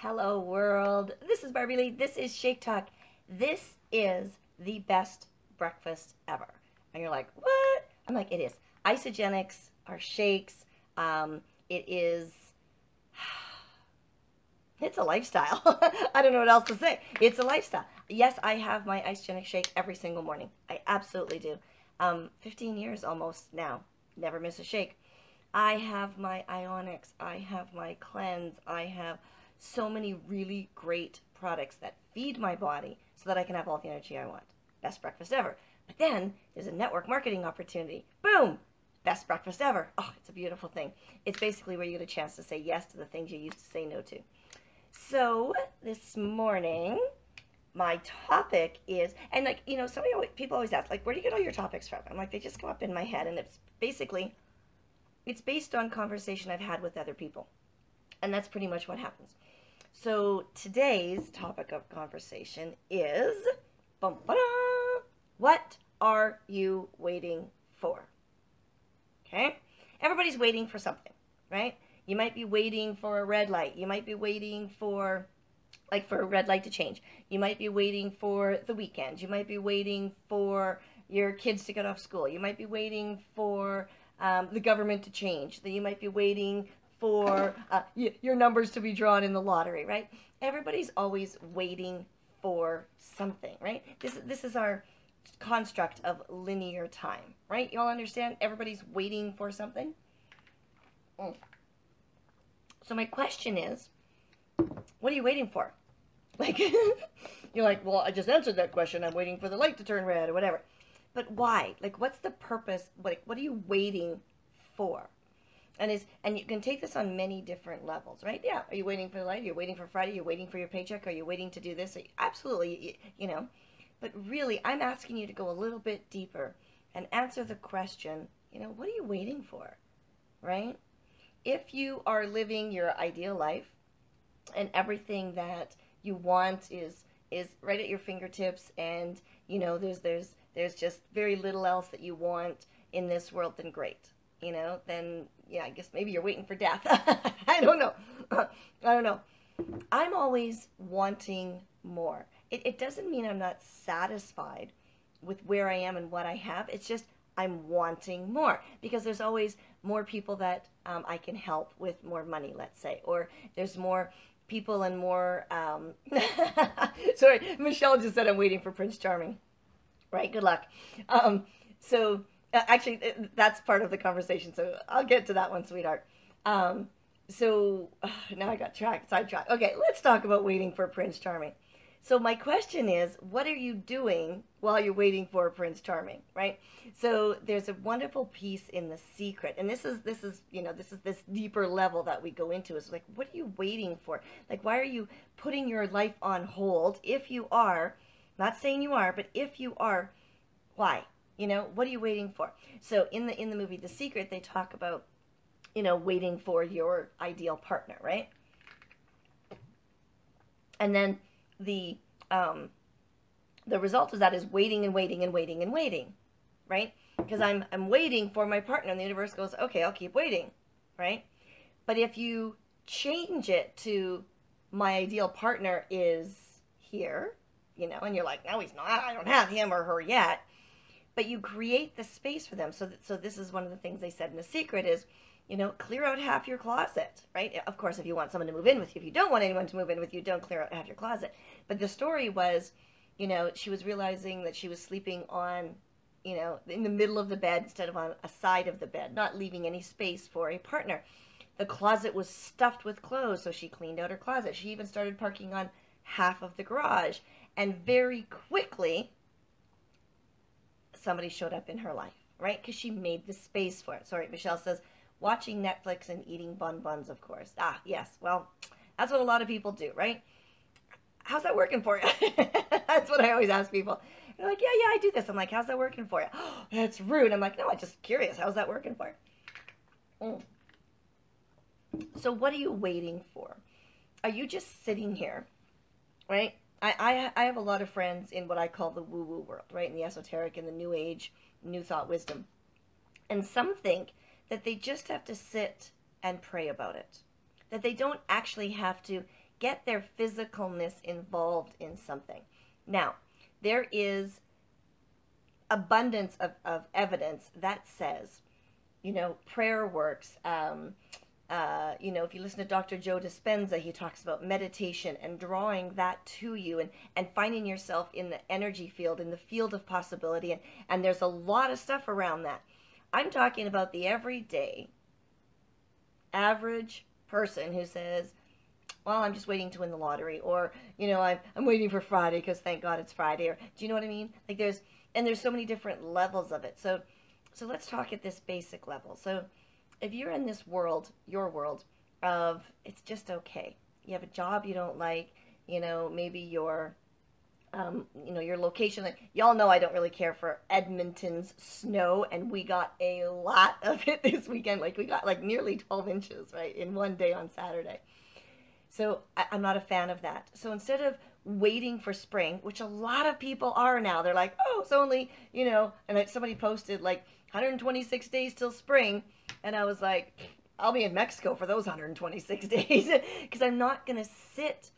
Hello world, this is Barbie Lee, this is Shake Talk. This is the best breakfast ever. And you're like, what? I'm like, it is. Isogenics are shakes. It is, it's a lifestyle. I don't know what else to say. It's a lifestyle. Yes, I have my Isogenic shake every single morning. I absolutely do. 15 years almost now. Never miss a shake. I have my Ionics. I have my Cleanse. I have so many really great products that feed my body so that I can have all the energy I want. Best breakfast ever. But then there's a network marketing opportunity. Boom! Best breakfast ever. Oh, it's a beautiful thing. It's basically where you get a chance to say yes to the things you used to say no to. So this morning, my topic is, and like, you know, people always ask, like, where do you get all your topics from? I'm like, they just come up in my head, and it's based on conversation I've had with other people. And that's pretty much what happens. So today's topic of conversation is, what are you waiting for? Okay? Everybody's waiting for something, right? You might be waiting for a red light. You might be waiting for a red light to change. You might be waiting for the weekend. You might be waiting for your kids to get off school. You might be waiting for the government to change. You might be waiting for your numbers to be drawn in the lottery, right? Everybody's always waiting for something, right? This is our construct of linear time, right? You all understand? Everybody's waiting for something. So my question is, what are you waiting for? Like, you're like, well, I just answered that question. I'm waiting for the light to turn red or whatever. But why? Like, what's the purpose? What are you waiting for? And you can take this on many different levels, right? Yeah. Are you waiting for the light? Are you waiting for Friday? Are you waiting for your paycheck? Are you waiting to do this? Absolutely, you know. But really, I'm asking you to go a little bit deeper and answer the question, you know, what are you waiting for, right? If you are living your ideal life and everything that you want is right at your fingertips, and, you know, there's just very little else that you want in this world, then great. You know, then, yeah, I guess maybe you're waiting for death. I don't know. I don't know. I'm always wanting more. It doesn't mean I'm not satisfied with where I am and what I have. It's just I'm wanting more, because there's always more people that I can help with more money, let's say, or there's more people and more, sorry, Michelle just said I'm waiting for Prince Charming, right? Good luck. Actually, that's part of the conversation, so I'll get to that one, sweetheart. Now I got sidetracked. Okay, let's talk about waiting for Prince Charming. So my question is, what are you doing while you're waiting for Prince Charming, right? So there's a wonderful piece in The Secret, and this is this deeper level that we go into, is like, what are you waiting for? Like, why are you putting your life on hold? If you are, not saying you are, but if you are, why? You know, what are you waiting for? So in the movie The Secret, they talk about, you know, waiting for your ideal partner, right? And then the result of that is waiting and waiting and waiting and waiting, right? Because I'm waiting for my partner, and the universe goes, okay, I'll keep waiting, right? But if you change it to, my ideal partner is here, you know, and you're like, no, he's not, I don't have him or her yet. But you create the space for them. So this is one of the things they said in The Secret is, you know, clear out half your closet, right? Of course, if you want someone to move in with you. If you don't want anyone to move in with you, don't clear out half your closet. But the story was, you know, she was realizing that she was sleeping on, you know, in the middle of the bed instead of on a side of the bed, not leaving any space for a partner. The closet was stuffed with clothes, so she cleaned out her closet. She even started parking on half of the garage. And very quickly, somebody showed up in her life, right? Because she made the space for it. Sorry, Michelle says, watching Netflix and eating bonbons, of course. Ah, yes. Well, that's what a lot of people do, right? How's that working for you? That's what I always ask people. They're like, yeah, I do this. I'm like, how's that working for you? Oh, that's rude. I'm like, no, I'm just curious. How's that working for you? So what are you waiting for? Are you just sitting here, right? I have a lot of friends in what I call the woo-woo world, right? In the esoteric and the new age, new thought wisdom. And some think that they just have to sit and pray about it. That they don't actually have to get their physicalness involved in something. Now, there is abundance of evidence that says, prayer works. If you listen to Dr. Joe Dispenza, he talks about meditation and drawing that to you and finding yourself in the energy field, in the field of possibility. And there's a lot of stuff around that. I'm talking about the everyday, average person who says, well, I'm just waiting to win the lottery, or, I'm waiting for Friday because thank God it's Friday, or do you know what I mean? Like there's so many different levels of it. So let's talk at this basic level. So if you're in this world, your world of it's just okay. You have a job you don't like, maybe your location. Y'all know I don't really care for Edmonton's snow, and we got a lot of it this weekend. Like we got like nearly 12 inches, right, in one day on Saturday. So I'm not a fan of that. So instead of waiting for spring, which a lot of people are now, they're like, oh, it's only, and somebody posted like 126 days till spring. And I was like, I'll be in Mexico for those 126 days because I'm not going to sit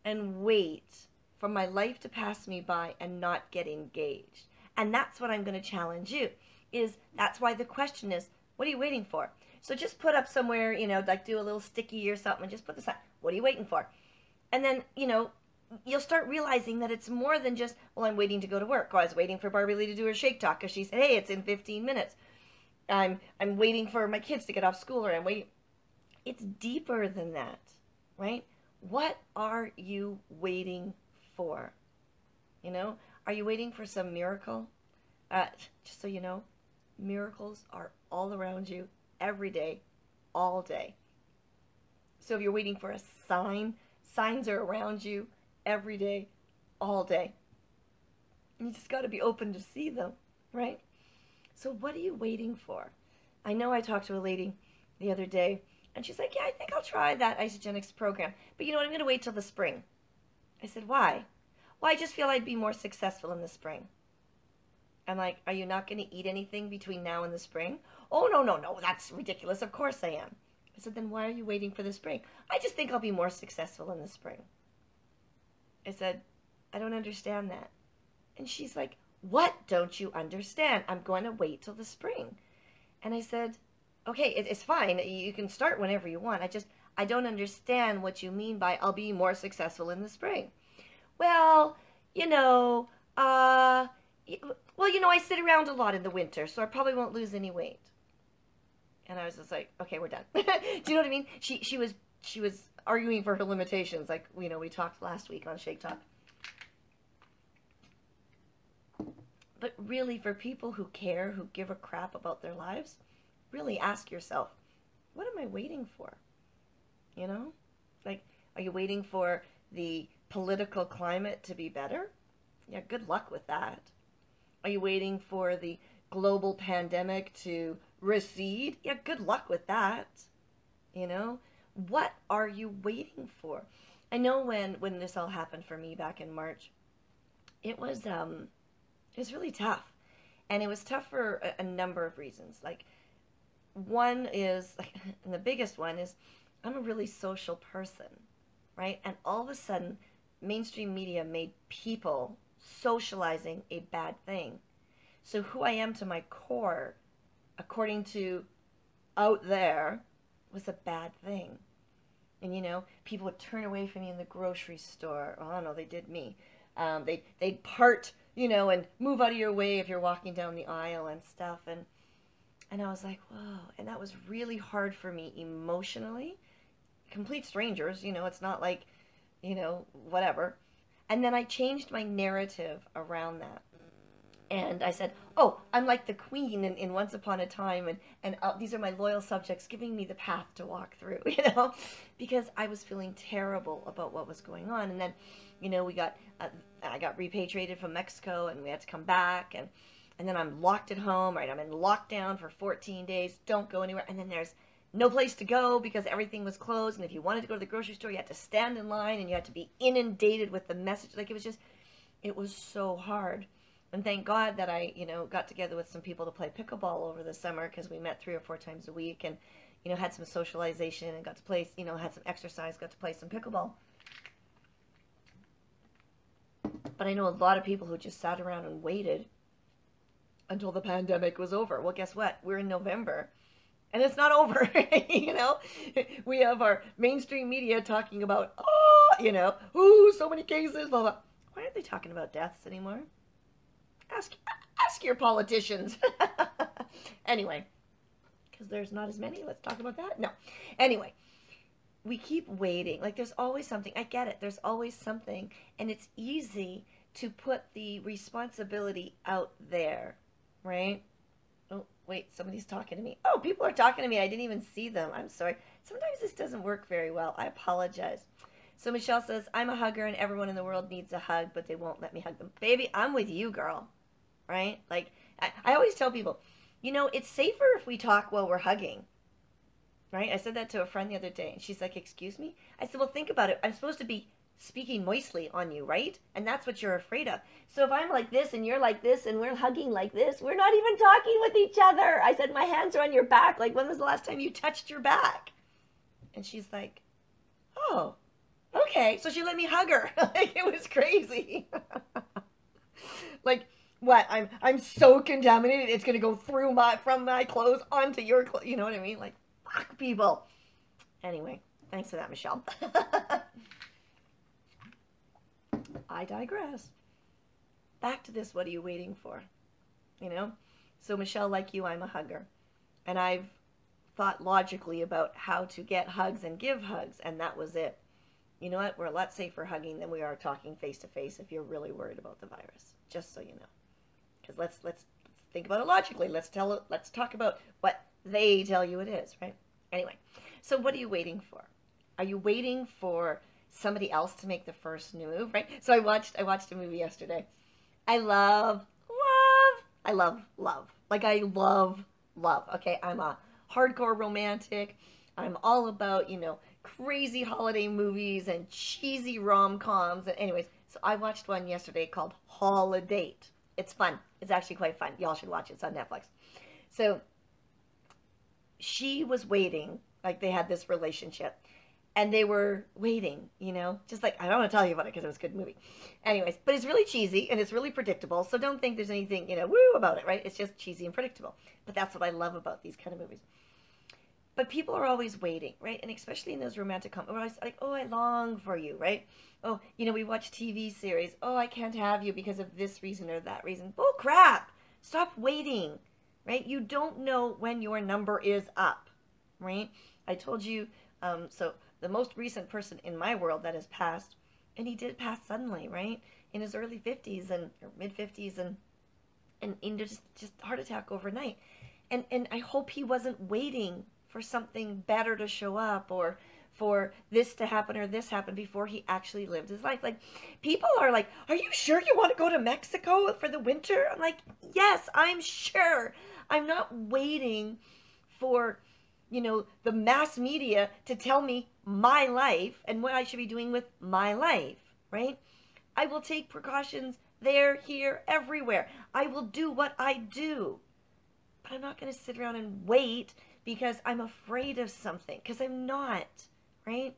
and wait for my life to pass me by and not get engaged. And that's what I'm going to challenge you, that's why the question is, what are you waiting for? So just put up somewhere, like do a little sticky or something and just put this on. What are you waiting for? And then, you'll start realizing that it's more than just, well, I'm waiting to go to work. Or I was waiting for Barbie Lee to do her shake talk because she said, hey, it's in 15 minutes. I'm waiting for my kids to get off school, or I'm waiting. It's deeper than that, right? What are you waiting for? Are you waiting for some miracle? Just so you know, miracles are all around you every day, all day. So if you're waiting for a sign, signs are around you every day, all day. You just got to be open to see them, right? So what are you waiting for? I know I talked to a lady the other day, and she's like, yeah, I think I'll try that Isagenix program. But you know what? I'm going to wait till the spring. I said, why? Well, I just feel I'd be more successful in the spring. I'm like, are you not going to eat anything between now and the spring? Oh, no, that's ridiculous. Of course I am. I said, then why are you waiting for the spring? I just think I'll be more successful in the spring. I said, I don't understand that. And she's like, what don't you understand? I'm going to wait till the spring. And I said, okay, it's fine. You can start whenever you want. I don't understand what you mean by I'll be more successful in the spring. Well, I sit around a lot in the winter, so I probably won't lose any weight. And I was just like, okay, we're done. Do you know what I mean? She was arguing for her limitations, like, we talked last week on Shake Talk. But really, for people who care, who give a crap about their lives, really ask yourself, what am I waiting for? Like, are you waiting for the political climate to be better? Yeah, good luck with that. Are you waiting for the global pandemic to recede? Yeah, good luck with that. What are you waiting for? I know when this all happened for me back in March, it was really tough. And it was tough for a number of reasons. Like, one is, and the biggest one is, I'm a really social person, right? And all of a sudden, mainstream media made people socializing a bad thing. So who I am to my core, according to out there, was a bad thing. And, people would turn away from me in the grocery store. Oh, no, they did me. They'd part, and move out of your way if you're walking down the aisle and stuff. And I was like, whoa. And that was really hard for me emotionally. Complete strangers, it's not like, whatever. And then I changed my narrative around that. And I said, oh, I'm like the queen in Once Upon a Time, and these are my loyal subjects giving me the path to walk through, because I was feeling terrible about what was going on. And then, I got repatriated from Mexico, and we had to come back, and then I'm locked at home, right? I'm in lockdown for 14 days, don't go anywhere, and then there's no place to go because everything was closed, and if you wanted to go to the grocery store, you had to stand in line, and you had to be inundated with the message. Like, it was so hard. And thank God that I, got together with some people to play pickleball over the summer, because we met 3 or 4 times a week and, had some socialization and got to play, had some exercise, got to play some pickleball. But I know a lot of people who just sat around and waited until the pandemic was over. Well, guess what? We're in November and it's not over. You know, we have our mainstream media talking about, oh, you know, ooh, so many cases, blah, blah. Why aren't they talking about deaths anymore? Ask your politicians. Anyway, because there's not as many. Let's talk about that. No. Anyway, we keep waiting. Like, there's always something. I get it. There's always something. And it's easy to put the responsibility out there, right? Oh, wait, somebody's talking to me. Oh, people are talking to me. I didn't even see them. I'm sorry. Sometimes this doesn't work very well. I apologize. So Michelle says, I'm a hugger and everyone in the world needs a hug, but they won't let me hug them. Baby, I'm with you, girl. Right? Like, I always tell people, you know, it's safer if we talk while we're hugging. Right? I said that to a friend the other day, and she's like, excuse me? I said, well, think about it. I'm supposed to be speaking moistly on you, right? And that's what you're afraid of. So if I'm like this and you're like this and we're hugging like this, we're not even talking with each other. I said, my hands are on your back. Like, when was the last time you touched your back? And she's like, oh, okay. So she let me hug her. Like, it was crazy. Like, what? I'm so contaminated. It's gonna go through from my clothes onto your clothes. You know what I mean? Like, fuck people. Anyway, thanks for that, Michelle. I digress. Back to this. What are you waiting for? You know. So Michelle, like you, I'm a hugger, and I've thought logically about how to get hugs and give hugs, and that was it. You know what? We're a lot safer hugging than we are talking face to face if you're really worried about the virus. Just so you know. Because let's think about it logically. Let's talk about what they tell you it is, right? Anyway, so what are you waiting for? Are you waiting for somebody else to make the first move, right? So I watched a movie yesterday. I love. Like, I love. Okay, I'm a hardcore romantic. I'm all about, you know, crazy holiday movies and cheesy rom-coms. And anyways, so I watched one yesterday called Holidate. It's fun. It's actually quite fun. Y'all should watch it. It's on Netflix. So she was waiting, like they had this relationship, and they were waiting, you know, just like, I don't want to tell you about it because it was a good movie. Anyways, but it's really cheesy and it's really predictable. So don't think there's anything, you know, woo about it, right? It's just cheesy and predictable. But that's what I love about these kind of movies. But people are always waiting, right? And especially in those romantic comedies, we're always like, oh, I long for you, right? Oh, you know, we watch TV series. Oh, I can't have you because of this reason or that reason. Bull crap. Stop waiting, right? You don't know when your number is up, right? I told you, so the most recent person in my world that has passed, and he did pass suddenly, right? In his early 50s or mid 50s and just heart attack overnight. And I hope he wasn't waiting for something better to show up or for this to happen or this happen before he actually lived his life. Like, people are like, are you sure you want to go to Mexico for the winter? I'm like, yes, I'm sure. I'm not waiting for, you know, the mass media to tell me my life and what I should be doing with my life, right? I will take precautions there, here, everywhere. I will do what I do. But I'm not going to sit around and wait because I'm afraid of something, because I'm not, right?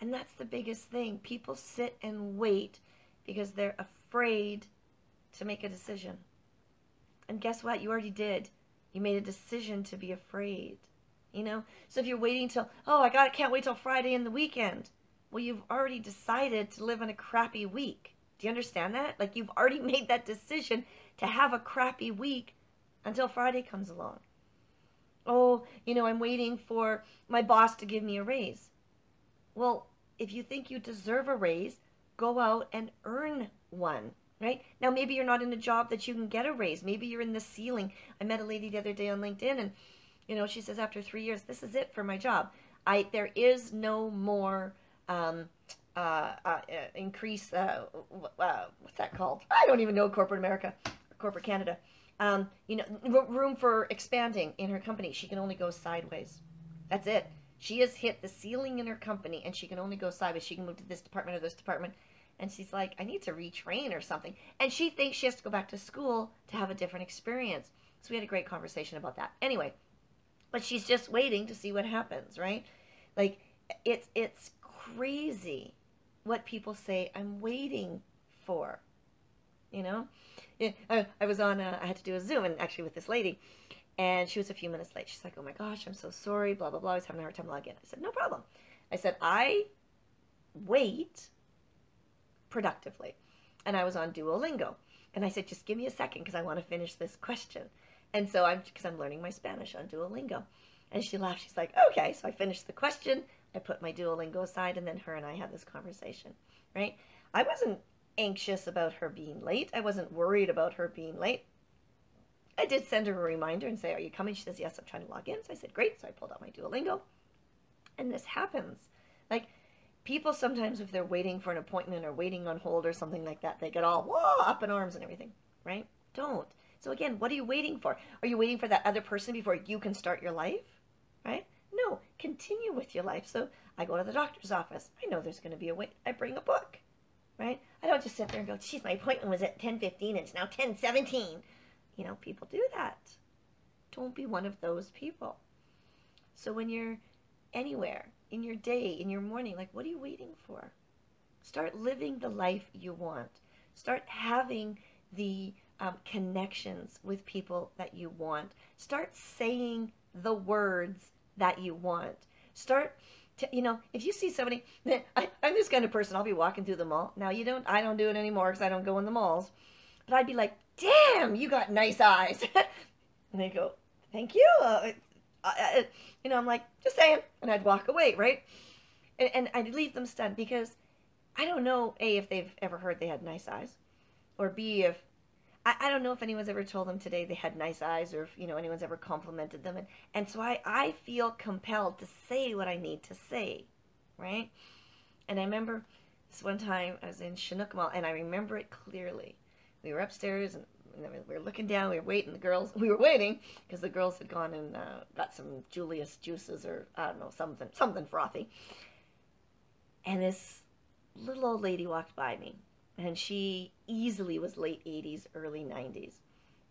And that's the biggest thing. People sit and wait because they're afraid to make a decision. And guess what? You already did. You made a decision to be afraid, you know? So if you're waiting till, oh, can't wait till Friday and the weekend. Well, you've already decided to live in a crappy week. Do you understand that? Like, you've already made that decision to have a crappy week until Friday comes along. Oh, you know, I'm waiting for my boss to give me a raise. Well, if you think you deserve a raise, go out and earn one, right? Now, maybe you're not in a job that you can get a raise. Maybe you're in the ceiling. I met a lady the other day on LinkedIn, and, you know, she says after 3 years, this is it for my job. There is no more increase, what's that called? I don't even know, corporate America, corporate Canada. You know, room for expanding in her company. She can only go sideways. That's it. She has hit the ceiling in her company, and she can only go sideways. She can move to this department or this department. And she's like, I need to retrain or something. And she thinks she has to go back to school to have a different experience. So we had a great conversation about that. Anyway, but she's just waiting to see what happens, right? Like, it's crazy what people say I'm waiting for, you know? Yeah, I was on, I had to do a Zoom, and actually with this lady, and she was a few minutes late. She's like, oh my gosh, I'm so sorry, blah, blah, blah. I was having a hard time logging in. I said, no problem. I said, I wait productively. And I was on Duolingo. And I said, just give me a second because I want to finish this question. And so because I'm learning my Spanish on Duolingo. And she laughed. She's like, okay. So I finished the question. I put my Duolingo aside, and then her and I had this conversation, right? I wasn't anxious about her being late. I wasn't worried about her being late. I did send her a reminder and say, are you coming? She says, yes, I'm trying to log in. So I said, great. So I pulled out my Duolingo. And this happens. Like, people sometimes, if they're waiting for an appointment or waiting on hold or something like that, they get all, whoa, up in arms and everything, right? Don't. So again, what are you waiting for? Are you waiting for that other person before you can start your life, right? No, continue with your life. So I go to the doctor's office. I know there's going to be a wait. I bring a book, right? I don't just sit there and go, geez, my appointment was at 10:15 and it's now 10:17. You know, people do that. Don't be one of those people. So when you're anywhere, in your day, in your morning, like, what are you waiting for? Start living the life you want. Start having the connections with people that you want. Start saying the words that you want. Start to, you know, if you see somebody, I'm this kind of person, I'll be walking through the mall. Now, I don't do it anymore because I don't go in the malls. But I'd be like, damn, you got nice eyes. And they go, thank you. You know, I'm like, just saying. And I'd walk away, right? And I'd leave them stunned because I don't know, A, if they've ever heard they had nice eyes. Or B, if, I don't know if anyone's ever told them today they had nice eyes, or if, you know, anyone's ever complimented them. And so I feel compelled to say what I need to say, right? And I remember this one time I was in Chinook Mall, and I remember it clearly. We were upstairs, and we were looking down, we were waiting, we were waiting, because the girls had gone and got some Julius juices, or, I don't know, something frothy. And this little old lady walked by me, and she easily was late 80s, early 90s.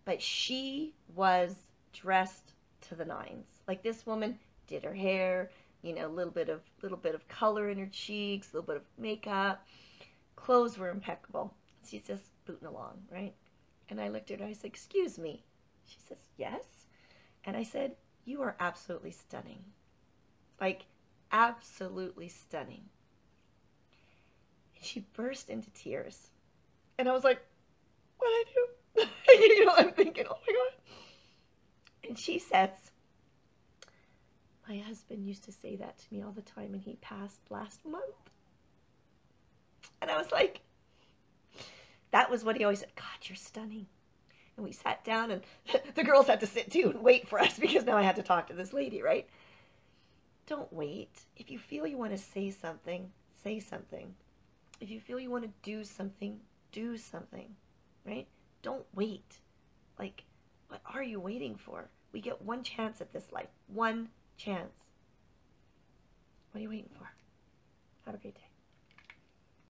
But she was dressed to the nines. Like, this woman did her hair, you know, a little bit of color in her cheeks, a little bit of makeup. Clothes were impeccable. She's just booting along, right? And I looked at her, I said, excuse me. She says, yes. And I said, you are absolutely stunning. Like, absolutely stunning. And she burst into tears. And I was like, what'd I do? You know, I'm thinking, oh my God. And she says, my husband used to say that to me all the time, and he passed last month. And I was like, that was what he always said, God, you're stunning. And we sat down, and the girls had to sit too and wait for us, because now I had to talk to this lady, right? Don't wait. If you feel you want to say something, say something. If you feel you want to do something, right? Don't wait. Like, what are you waiting for? We get one chance at this life. One chance. What are you waiting for? Have a great day.